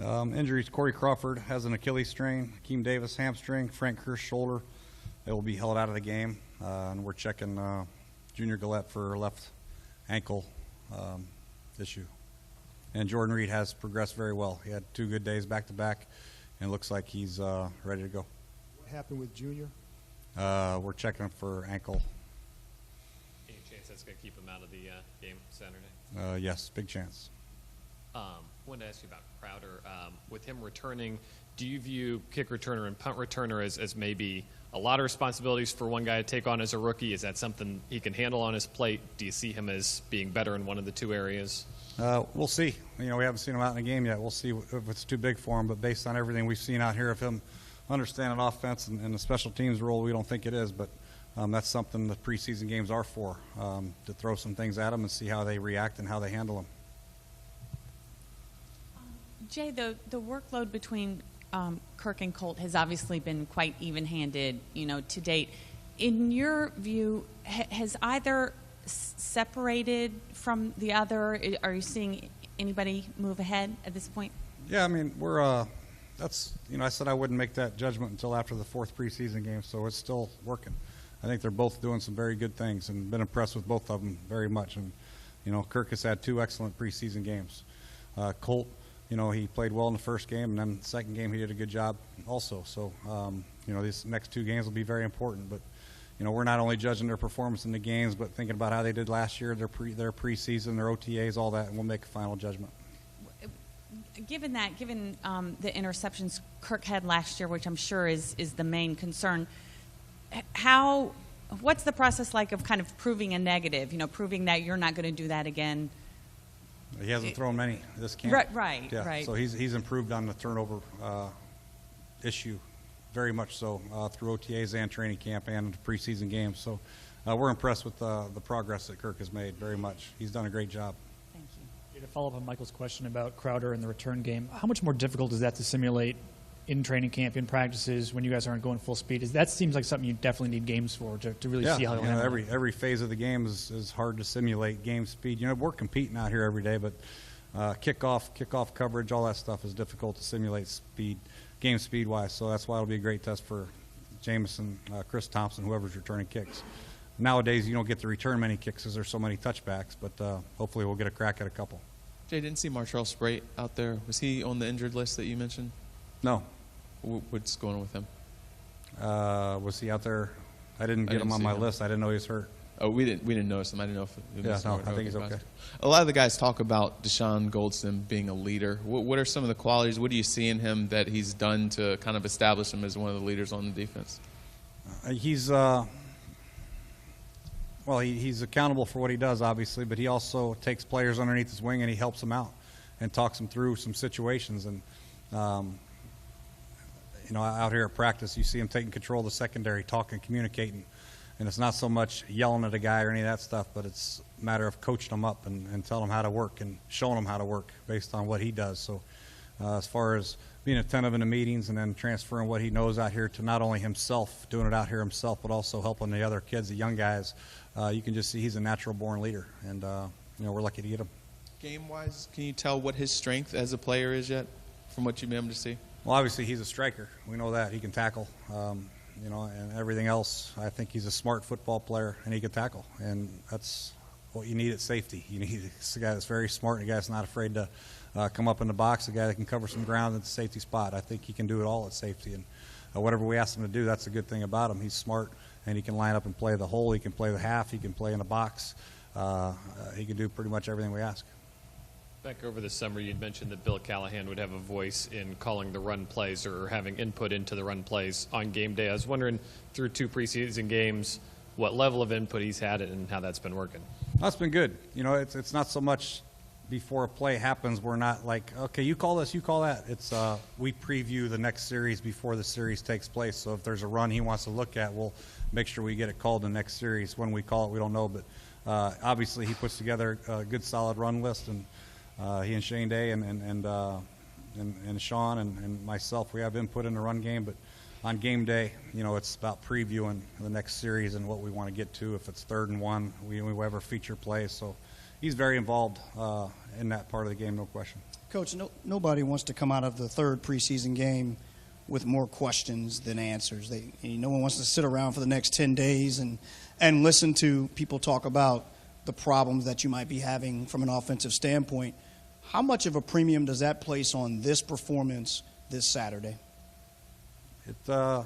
Injuries: Corey Crawford has an Achilles strain, Akeem Davis hamstring, Frank Kirsch shoulder. They will be held out of the game, and we're checking Junior Gillette for left ankle issue. And Jordan Reed has progressed very well. He had 2 good days back-to-back, and it looks like he's ready to go. What happened with Junior? We're checking for ankle. Any chance that's going to keep him out of the game Saturday? Yes, big chance. Wanted to ask you about Crowder. With him returning, do you view kick returner and punt returner as maybe a lot of responsibilities for one guy to take on as a rookie? Is that something he can handle on his plate? Do you see him as being better in one of the 2 areas? We'll see. We haven't seen him out in the game yet. We'll see if it's too big for him. But based on everything we've seen out here of him understanding offense and the special teams role, we don't think it is. But that's something the preseason games are for, to throw some things at them and see how they react and how they handle them. Jay, the workload between Kirk and Colt has obviously been quite even-handed, to date. In your view, has either separated from the other? Are you seeing anybody move ahead at this point? Yeah, I mean, we're that's I said I wouldn't make that judgment until after the 4th preseason game, so it's still working. I think they're both doing some very good things, and been impressed with both of them very much. And Kirk has had 2 excellent preseason games. Colt, he played well in the first game, and then the second game he did a good job also. So these next 2 games will be very important. But we're not only judging their performance in the games, but thinking about how they did last year, their preseason, their OTAs, all that, and we'll make a final judgment. Given the interceptions Kirk had last year, which I'm sure is the main concern, what's the process like of kind of proving a negative? Proving that you're not going to do that again. He hasn't thrown many this camp. Right. Yeah, right. So he's improved on the turnover issue, very much so, through OTAs and training camp and the preseason games. So we're impressed with the progress that Kirk has made very much. He's done a great job. Thank you. To follow up on Michael's question about Crowder and the return game, how much more difficult is that to simulate in training camp, in practices, when you guys aren't going full speed? That seems like something you definitely need games for to really see how they'll handle it. Every phase of the game is hard to simulate game speed. We're competing out here every day, but kickoff coverage, all that stuff is difficult to simulate speed, game speed-wise. So that's why it'll be a great test for Jameson, Chris Thompson, whoever's returning kicks. Nowadays, you don't get to return many kicks because there's so many touchbacks, but hopefully we'll get a crack at a couple. Jay, didn't see Martrell Sprate out there. Was he on the injured list that you mentioned? No. What's going on with him? Was he out there? I didn't get him on my list. I didn't know he was hurt. Oh, we didn't notice him. I didn't know if he was hurt. I think he's okay. A lot of the guys talk about Deshaun Goldston being a leader. What are some of the qualities? What do you see in him that he's done to kind of establish him as one of the leaders on the defense? He's he's accountable for what he does, obviously, but he also takes players underneath his wing and he helps them out and talks them through some situations. And out here at practice, you see him taking control of the secondary, talking, communicating. And it's not so much yelling at a guy or any of that stuff, but it's a matter of coaching them up and telling them how to work and showing them how to work based on what he does. So as far as being attentive in the meetings and then transferring what he knows out here to not only himself, doing it out here himself, but also helping the other kids, the young guys, you can just see he's a natural-born leader. And, we're lucky to get him. Game-wise, can you tell what his strength as a player is yet from what you've been able to see? Well, obviously he's a striker. We know that. He can tackle. And everything else, I think he's a smart football player, and he can tackle. And that's what you need at safety. You need a guy that's very smart, and a guy that's not afraid to come up in the box, a guy that can cover some ground at the safety spot. I think he can do it all at safety. And whatever we ask him to do, that's a good thing about him. He's smart, and he can line up and play the hole. He can play the half. He can play in the box. He can do pretty much everything we ask. Back over the summer, you'd mentioned that Bill Callahan would have a voice in calling the run plays or having input into the run plays on game day. I was wondering, through 2 preseason games, what level of input he's had and how that's been working. That's been good. It's not so much before a play happens. We're not like, okay, you call this, you call that. It's we preview the next series before the series takes place. So if there's a run he wants to look at, we'll make sure we get it called in the next series. When we call it, we don't know. But obviously he puts together a good, solid run list, and he and Shane Day and Sean and myself, we have input in the run game. But on game day, it's about previewing the next series and what we want to get to. If it's 3rd and 1, we have our feature plays. So, he's very involved in that part of the game, no question. Coach, nobody wants to come out of the third preseason game with more questions than answers. No one wants to sit around for the next 10 days and listen to people talk about the problems that you might be having from an offensive standpoint. How much of a premium does that place on this performance this Saturday? It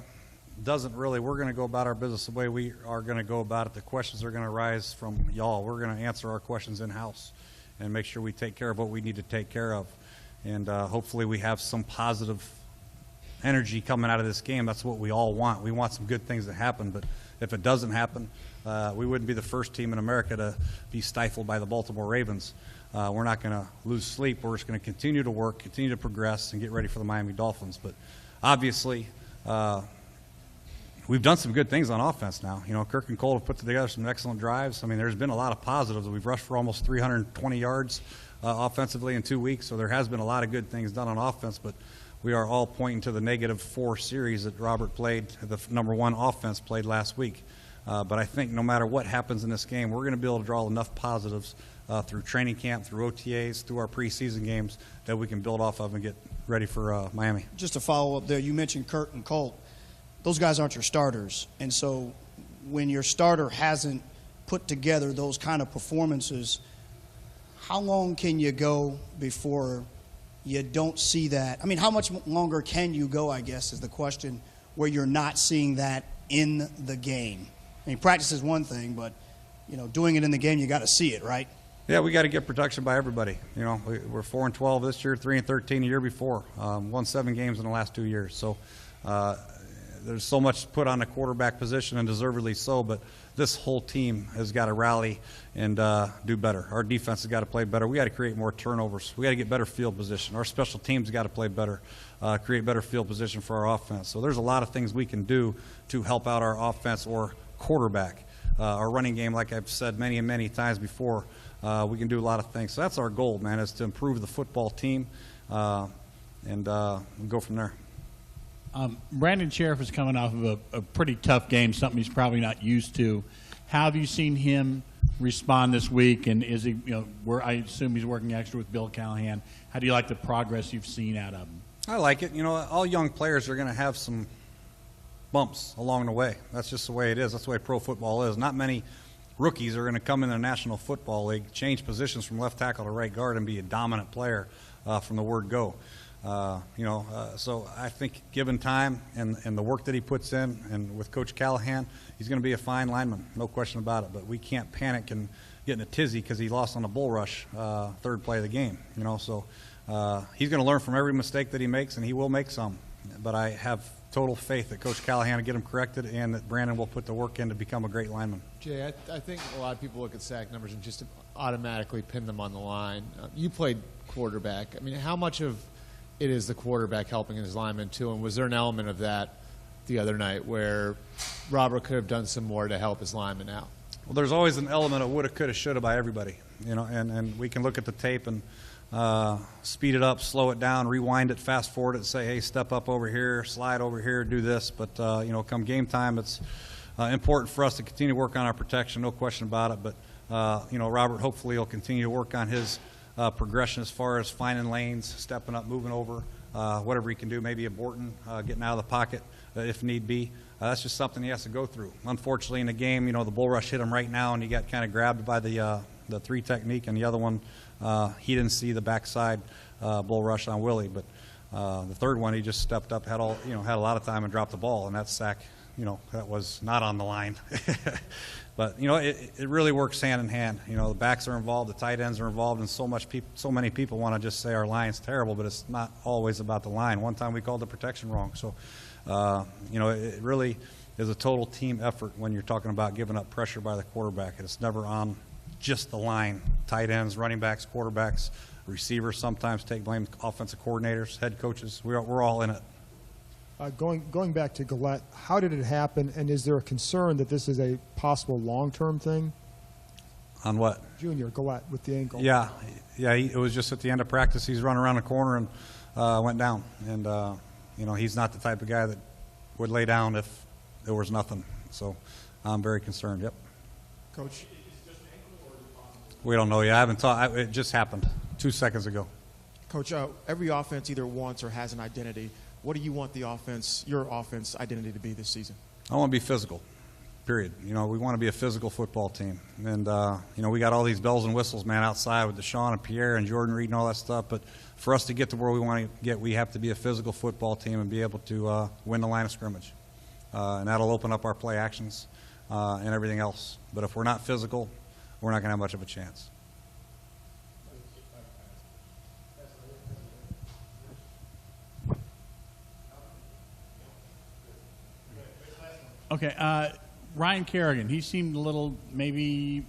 doesn't really. We're going to go about our business the way we are going to go about it. The questions are going to arise from y'all. We're going to answer our questions in-house and make sure we take care of what we need to take care of. And hopefully we have some positive energy coming out of this game. That's what we all want. We want some good things to happen, but if it doesn't happen, we wouldn't be the first team in America to be stifled by the Baltimore Ravens. We're not going to lose sleep. We're just going to continue to work, continue to progress, and get ready for the Miami Dolphins. But obviously, we've done some good things on offense now. You know, Kirk and Cole have put together some excellent drives. I mean, there's been a lot of positives. We've rushed for almost 320 yards offensively in 2 weeks, so there has been a lot of good things done on offense, but we are all pointing to the -4 series that Robert played, the #1 offense played last week. But I think no matter what happens in this game, we're going to be able to draw enough positives through training camp, through OTAs, through our preseason games that we can build off of and get ready for Miami. Just to follow up there, you mentioned Kurt and Colt. Those guys aren't your starters. And so when your starter hasn't put together those kind of performances, how long can you go before you don't see that? I mean, how much longer can you go, I guess, is the question, where you're not seeing that in the game? I mean, practice is one thing, but, you know, doing it in the game, you got to see it, right? Yeah, we got to get production by everybody. You know, we're 4-12 this year, 3-13 the year before. Won 7 games in the last 2 years. So there's so much put on the quarterback position, and deservedly so, but this whole team has got to rally and do better. Our defense has got to play better. We got to create more turnovers. We got to get better field position. Our special teams got to play better, create better field position for our offense. So there's a lot of things we can do to help out our offense or quarterback. Our running game, like I've said many and many times before, we can do a lot of things. So that's our goal, man, is to improve the football team and go from there. Brandon Sheriff is coming off of a pretty tough game, something he's probably not used to. How have you seen him respond this week? And is he, I assume he's working extra with Bill Callahan. How do you like the progress you've seen out of him? I like it. You know, all young players are going to have some bumps along the way. That's just the way it is. That's the way pro football is. Not many rookies are going to come in the National Football League, change positions from left tackle to right guard, and be a dominant player from the word go. So I think given time and the work that he puts in, and with Coach Callahan, he's going to be a fine lineman, no question about it. But we can't panic and get in a tizzy because he lost on a bull rush third play of the game. So he's going to learn from every mistake that he makes, and he will make some. But I have total faith that Coach Callahan will get him corrected, and that Brandon will put the work in to become a great lineman. Jay, I think a lot of people look at sack numbers and just automatically pin them on the line. You played quarterback. I mean, how much of it is the quarterback helping his lineman too, and was there an element of that the other night where Robert could have done some more to help his lineman out? Well, there's always an element of woulda, coulda, shoulda by everybody, and we can look at the tape and speed it up, slow it down, rewind it, fast forward it, say, hey, step up over here, slide over here, do this. But, come game time, it's important for us to continue to work on our protection, no question about it. But, Robert hopefully will continue to work on his progression as far as finding lanes, stepping up, moving over, whatever he can do, maybe aborting, getting out of the pocket if need be. That's just something he has to go through. Unfortunately, in the game, the bull rush hit him right now, and he got kind of grabbed by the 3 technique, and the other one, he didn't see the backside bull rush on Willie. But the third one, he just stepped up, had a lot of time, and dropped the ball, and that sack, that was not on the line. But it really works hand in hand. The backs are involved, the tight ends are involved, and so many people want to just say our line's terrible, but it's not always about the line. One time we called the protection wrong. So, it really is a total team effort when you're talking about giving up pressure by the quarterback. It's never on just the line. Tight ends, running backs, quarterbacks, receivers sometimes take blame. Offensive coordinators, head coaches, we're all in it. Going back to Gillette, how did it happen, and is there a concern that this is a possible long-term thing? On what? Junior Gillette with the ankle. Yeah. It was just at the end of practice. He's running around the corner and went down. And he's not the type of guy that would lay down if there was nothing. So I'm very concerned. Yep. Coach. We don't know yet. I haven't talked. It just happened 2 seconds ago. Coach, every offense either wants or has an identity. What do you want the offense, your offense identity to be this season? I want to be physical, period. You know, we want to be a physical football team. And, you know, we got all these bells and whistles, man, outside with Deshaun and Pierre and Jordan Reed and all that stuff. But for us to get to where we want to get, we have to be a physical football team and be able to win the line of scrimmage. And that'll open up our play actions and everything else. But if we're not physical, we're not going to have much of a chance. Okay, Ryan Kerrigan. He seemed a little maybe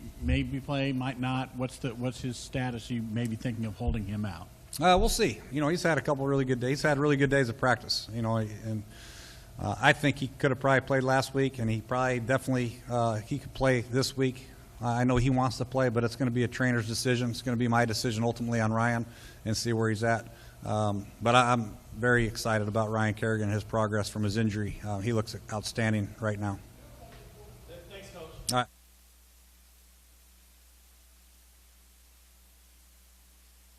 play, might not. What's his status? You may be thinking of holding him out. We'll see. You know, he's had a couple really good days. He's had really good days of practice. You know, and I think he could have probably played last week, and he probably definitely he could play this week. I know he wants to play, but it's going to be a trainer's decision. It's going to be my decision ultimately on Ryan and see where he's at. But I'm very excited about Ryan Kerrigan and his progress from his injury. He looks outstanding right now. Thanks, Coach. All right.